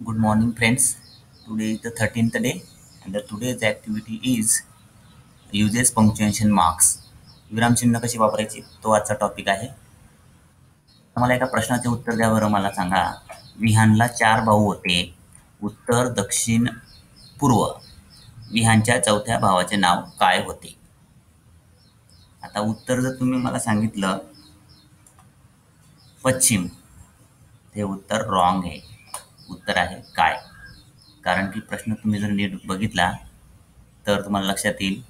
Good morning, friends. Today is the 13th day, and today's activity is uses punctuation marks. विरामचिन्ह कशी वापरायची तो आजचा topic आहे. मला एका प्रश्नाचे उत्तर द्या बरं. मला सांगा, विहानला 4 भाऊ होते. उत्तर, दक्षिण, पूर्व. विहानच्या चौथ्या भावाचे नाव काय होते? आता उत्तर जर तुम्ही मला सांगितलं पश्चिम, ते उत्तर रॉंग आहे. उत्तर आहे काय. कारण की प्रश्न तुम्ही जर नीट बघितला तर तुम्हाला लक्षात येईल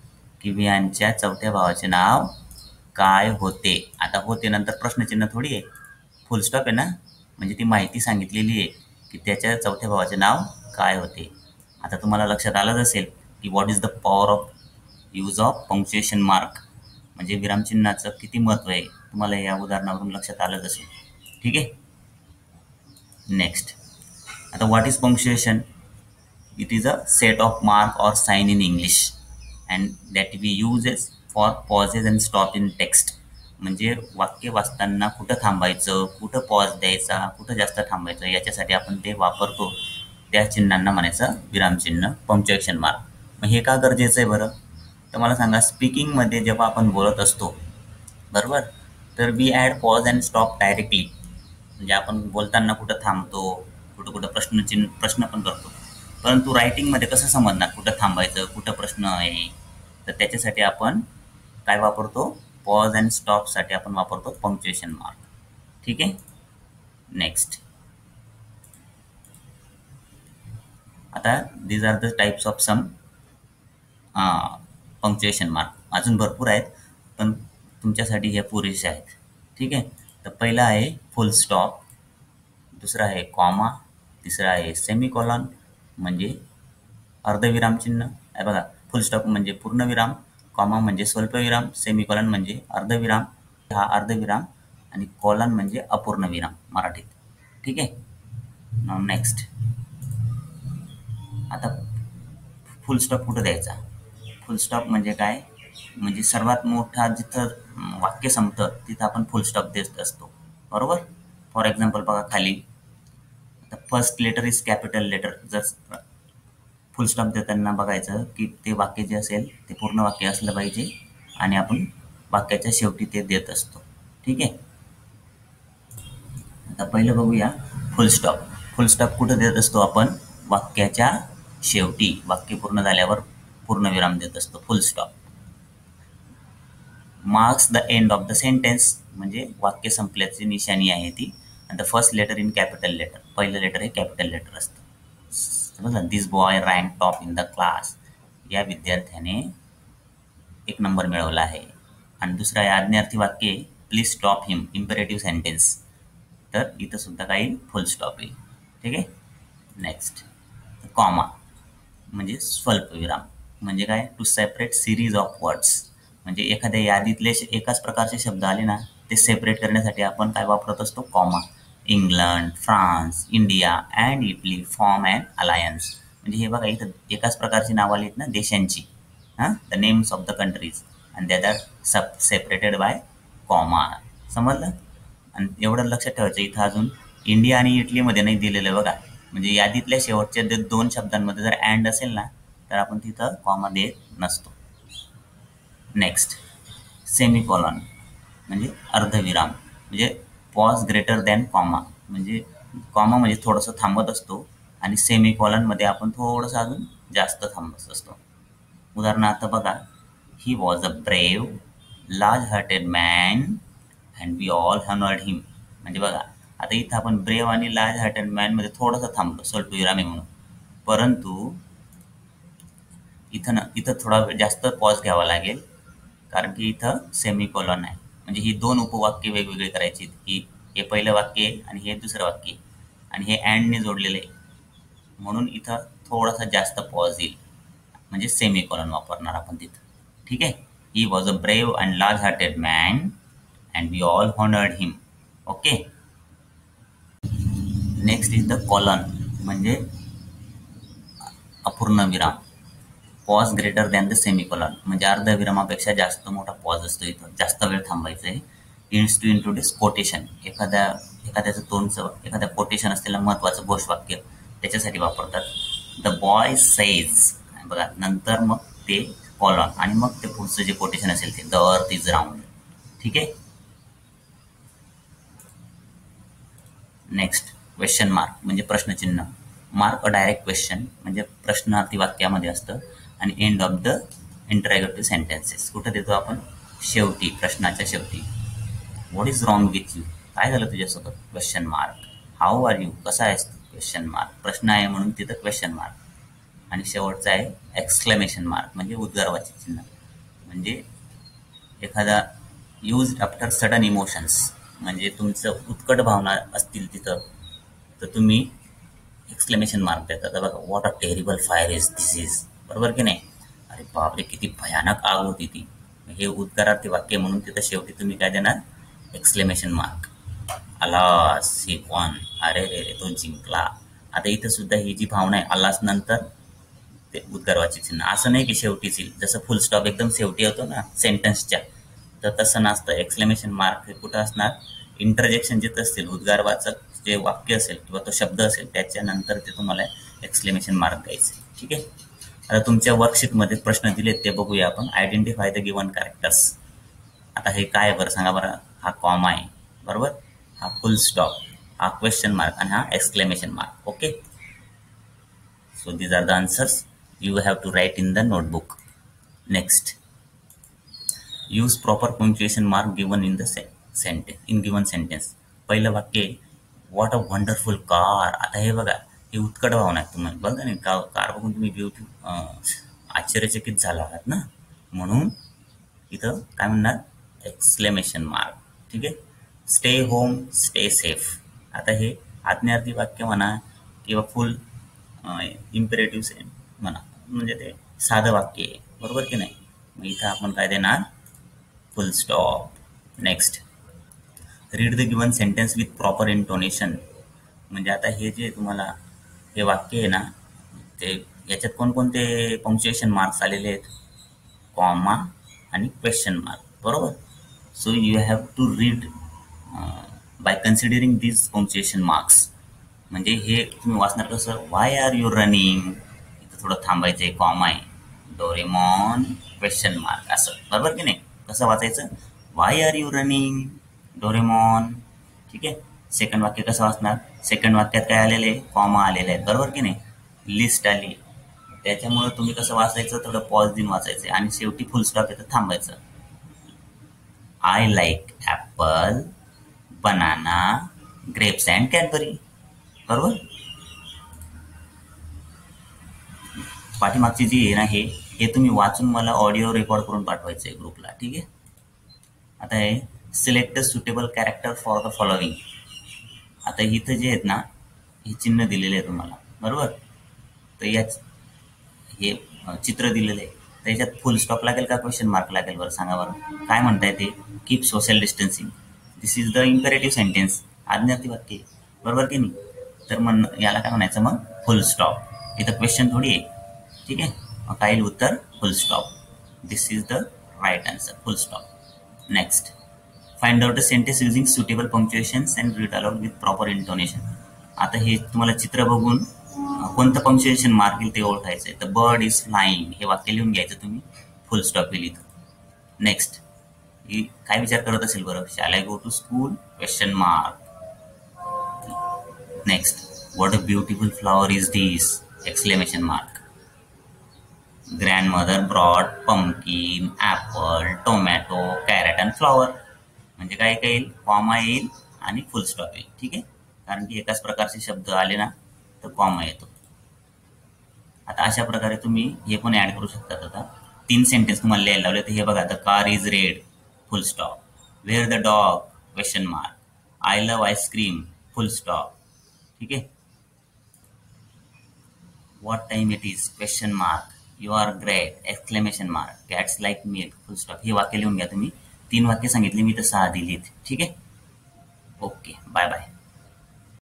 की विहानच्या चौथ्या भावाचे नाव काय होते. आता होते नंतर प्रश्नचिन्ह थोडी आहे, फुल स्टॉप आहे ना, म्हणजे ती माहिती सांगितलेली आहे की त्याच्या चौथ्या भावाचे नाव काय होते. आता तुम्हाला लक्षात आलंच असेल की what is the power of use of punctuation mark, म्हणजे विरामचिन्हाचं किती महत्त्व आहे तुम्हाला या उदाहरणावरून लक्षात आलंच असेल. ठीक आहे. नेक्स्ट, आता what is punctuation? It is a set of mark or sign in English and that we uses for pauses and stop in text. म्हणजे वाक्य वाचताना कुठं थांबायचं, कुठं पॉज द्यायचा, कुठं जास्त थांबायचं, याच्यासाठी आपण ते वापरतो. त्या चिन्हांना म्हणायचं विरामचिन्ह, पंक्च्युएशन मार्क. मग हे का गरजेचं आहे बरं? तर मला सांगा, स्पीकिंगमध्ये जेव्हा आपण बोलत असतो बरोबर, तर we add pause and stop directly. म्हणजे आपण बोलताना कुठं थांबतो, कुठं कुठं प्रश्न पण करतो. परंतु रायटिंगमध्ये कसं समजणार कुठं थांबायचं, कुठं प्रश्न आहे? तर त्याच्यासाठी आपण काय वापरतो? पॉज अँड स्टॉपसाठी आपण वापरतो पंक्च्युएशन मार्क. ठीक आहे. नेक्स्ट, आता these are the types of some punctuation mark. अजून भरपूर आहेत, पण तुमच्यासाठी हे पुरेसे आहेत. ठीक आहे. तर पहिला आहे फुल स्टॉप, दुसरा आहे कॉमा, तिसरा आहे सेमिकॉलॉन म्हणजे अर्धविरामचिन्ह आहे बघा. फुल स्टॉप म्हणजे पूर्णविराम, कॉमा म्हणजे स्वल्पविराम, सेमिकॉलन म्हणजे अर्धविराम, हा अर्धविराम, आणि कॉलन म्हणजे अपूर्णविराम मराठीत. ठीक आहे. नेक्स्ट, आता फुल स्टॉप कुठं द्यायचा? फुल स्टॉप म्हणजे काय? म्हणजे सर्वात मोठा जिथं वाक्य संपतं तिथं आपण फुल स्टॉप देत असतो बरोबर. फॉर एक्झाम्पल बघा खाली, आता first letter is capital letter. जर फुल स्टॉप देताना बघायचं की ते वाक्य जे असेल ते पूर्ण वाक्य असलं पाहिजे आणि आपण वाक्याच्या शेवटी ते देत असतो. ठीक आहे. आता पहिलं बघूया फुल स्टॉप. फुल स्टॉप कुठं देत असतो आपण? वाक्याच्या शेवटी. वाक्य पूर्ण झाल्यावर पूर्णविराम देत असतो, full stop. Marks the end of the sentence म्हणजे वाक्य संपल्याची निशाणी आहे ती. आणि the first letter in capital letter, पहिलं लेटर हे कॅपिटल लेटर असतं. समजलं. This boy rank top in the class, या विद्यार्थ्याने 1 नंबर मिळवला आहे. आणि दुसरं आहे आज्ञार्थी वाक्य, please stop him, imperative sentence. तर इथं सुद्धा काही फुल स्टॉप आहे. ठीक आहे. नेक्स्ट, कॉमा म्हणजे स्वल्पविराम. म्हणजे काय? To separate series of words. म्हणजे एखाद्या यादीतले एकाच प्रकारचे शब्द आले ना, ते सेपरेट करण्यासाठी आपण काय वापरत असतो? Comma. England, France, India and Italy form and alliance. म्हणजे हे बघा, इथं एकाच प्रकारची नावं आली आहेत ना देशांची, the names of the countries, and that are separated by comma. समजलं. आणि एवढं लक्षात ठेवायचं, इथं अजून इंडिया आणि इटलीमध्ये नाही दिलेलं बघा. म्हणजे यादीतल्या शेवटच्या 2 शब्दांमध्ये जर अँड असेल ना, तर आपण तिथं कॉमा देत नसतो. नेक्स्ट, सेमिकॉलॉन म्हणजे अर्धविराम. म्हणजे पॉज ग्रेटर दॅन कॉमा. म्हणजे कॉमा म्हणजे थोडंसं थांबत असतो आणि सेमिकॉलनमध्ये आपण थोडंसं अजून जास्त थांबत असतो. उदाहरणार्थ बघा, he was a brave large hearted man and we all honoured him. म्हणजे बघा, आता इथं आपण ब्रेव आणि लार्ज हार्टेड मॅनमध्ये थोडंसं थांबलो स्वल्पविराम आहे म्हणून, परंतु इथं थोडा जास्त पॉज घ्यावा लागेल, कारण की इथं सेमिकॉलॉन आहे. म्हणजे ही 2 उपवाक्य वेगवेगळे करायची. की हे पहिलं वाक्य आहे आणि हे दुसरं वाक्य आहे आणि हे अँडने जोडलेलं आहे, म्हणून इथं थोडासा जास्त पॉज येईल, म्हणजे सेमिकॉलॉन वापरणार आपण तिथं. ठीक आहे. He was a brave and large hearted man and we all honoured him. Okay. Next is the colon म्हणजे अपूर्णविराम. Pause greater than the semicolon म्हणजे अर्धविरामापेक्षा जास्त मोठा पॉज असतो, इथं जास्त वेळ थांबायचं आहे. It's to introduce quotation. एखाद्याचं तोंडचं एखाद्या कोटेशन असलेलं महत्त्वाचं घोषवाक्य त्याच्यासाठी वापरतात. द बॉय सेज, बघा नंतर मग ते कॉलॉन आणि मग ते पुढचं जे कोटेशन असेल ते द अर्थ इज राऊंड. ठीक आहे. नेक्स्ट क्वेश्चन मार्क म्हणजे प्रश्नचिन्ह. मार्क अ डायरेक्ट क्वेश्चन म्हणजे प्रश्नार्थी वाक्यामध्ये असतं आणि एंड ऑफ द इंटरॅगेटिव्ह सेंटेन्सेस कुठं देतो आपण? शेवटी, प्रश्नाच्या शेवटी. What is wrong with you, काय झालं तुझ्यासोबत? Question mark. How are you, कसा आहेस तू? Question mark. प्रश्न आहे म्हणून तिथं क्वेश्चन मार्क. आणि शेवटचा आहे एक्सक्लेमेशन मार्क म्हणजे उद्गारवाची चिन्ह. म्हणजे एखादा यूज आफ्टर सडन इमोशन्स म्हणजे तुमचं उत्कट भावना असतील तिथं तर तुम्ही एक्सक्लेमेशन मार्क देतात. बघा, what a terrible fire is this is, बरोबर की नाही? अरे बापरे, किती भयानक आग होती ती. हे उद्गारार्थी वाक्य म्हणून तिथं शेवटी तुम्ही काय देणार? Exclamation mark. Alas he won, अरे रे रे तो जिंकला. आता इथं सुद्धा ही जी भावना आहे अलास नंतर ते उद्गारवाची चिन्ह. असं नाही की शेवटीच येईल, जसं फुल स्टॉप एकदम शेवटी होतो ना सेंटेन्सच्या, तर तसं नसतं. एक्सक्लेमेशन मार्क हे कुठं असणार? इंटरजेक्शन जिथं असतील, उद्गारवाचक जे वाक्य असेल किंवा तो शब्द असेल त्याच्यानंतर ते तुम्हाला एक्सक्लेमेशन मार्क द्यायचे. ठीक आहे. आता तुमच्या वर्कशीटमध्ये प्रश्न दिलेत ते बघूया आपण. Identify the given characters. आता हे काय आहे बरं सांगा बरं? हा कॉमा आहे, बरोबर? हा फुल स्टॉप, हा क्वेश्चन मार्क आणि हा exclamation mark. Okay. So these are the answers you have to write in the notebook. Next, use proper punctuation mark given in the sentence. In given sentence, पहिलं वाक्य what a wonderful car. आता हे बघा, हे उत्कट भावना आहे. तुम्हाला बघा नाही कार बघून तुम्ही आश्चर्यचकित झाला आहात ना, म्हणून इथं काय म्हणणार? Exclamation mark. ठीक आहे. Stay home, stay safe. आता हे आज्ञार्थी वाक्य म्हणा किंवा फुल इम्पेरेटिव्ह म्हणा, म्हणजे ते साधं वाक्य आहे, बरोबर की नाही? मग इथं आपण काय देणार? फुल stop. Next, read the given sentence with proper intonation. म्हणजे आता हे जे तुम्हाला हे वाक्य आहे ना, ते याच्यात कोणकोणते पंक्च्युएशन मार्क्स आलेले आहेत? कॉमा आणि क्वेश्चन मार्क, बरोबर? So you have to read by considering this punctuation marks. म्हणजे हे तुम्ही वाचणार कसं? व्हाय आर यू रनिंग, इथं थोडं थांबायचं आहे, कॉमा आहे, डोरेमॉन क्वेश्चन मार्क, असं, बरोबर की नाही? कसं वाचायचं? व्हाय आर यू रनिंग डोरेमॉन. ठीक आहे. सेकंड वाक्य कसं वाचणार? सेकंड वाक्यात काय आलेलं आहे? कॉमा आलेलं आहे, बरोबर की नाही? लिस्ट आली. त्याच्यामुळे तुम्ही कसं वाचायचं? थोडं पॉज देऊन वाचायचं आणि शेवटी फुल स्टॉप येतं थांबायचं. I like Apple, banana, grapes and Cadbury, बरोबर? पाठीमागची जी आहे ना, हे तुम्ही वाचून मला ऑडिओ रेकॉर्ड करून पाठवायचं आहे ग्रुपला. ठीक आहे. आता हे select suitable character for the following. आता इथं जे आहेत ना, हे चिन्ह दिलेले आहे तुम्हाला, बरोबर? तर याच हे चित्र दिलेलं आहे, त्याच्यात फुल स्टॉप लागेल का क्वेश्चन मार्क लागेल बरं? सांगा बरं. काय म्हणताय ते? Keep social distancing. This is the imperative sentence, आज्ञार्थी वाक्य, बरोबर की नाही? तर मग याला काय म्हणायचं? मग फुल स्टॉप. इथं क्वेश्चन थोडी आहे. ठीक आहे. मग काय येईल उत्तर? Full stop. This is the right answer, full stop. Next, find out the sentence using suitable punctuations and read aloud with proper intonation. आता हे तुम्हाला चित्र बघून कोणतं पंक्च्युएशन मार्क येईल ते ओळखायचं आहे. तर बर्ड इज फ्लाइंग हे वाक्य लिहून घ्यायचं तुम्ही, फुल स्टॉप येईल इथं. नेक्स्ट, ही काय विचार करत असेल बरं? Shall I go to school question mark. Next, what a beautiful flower is this exclamation mark. Grandmother brought pumpkin, apple, tomato, carrot and flower. म्हणजे काय काय येईल? कॉमा येईल आणि फुल स्टॉप येईल. ठीक आहे. कारण की एकाच प्रकारचे शब्द आले ना तर कॉमा येतो. आता अशा प्रकारे तुम्ही हे पण ऍड करू शकता. आता 3 सेंटेन्स तुम्हाला लिहायला लावले. तर हे बघा, the car is red full stop, where the dog question mark, I love ice cream full stop. ठीक आहे. What time it is question mark, you are great exclamation mark, cats like milk full stop. हे वाक्य लिहून घ्या तुम्ही. 3 वाक्य सांगितली मी तर 6 दिलीत. ठीक आहे. Okay, bye bye.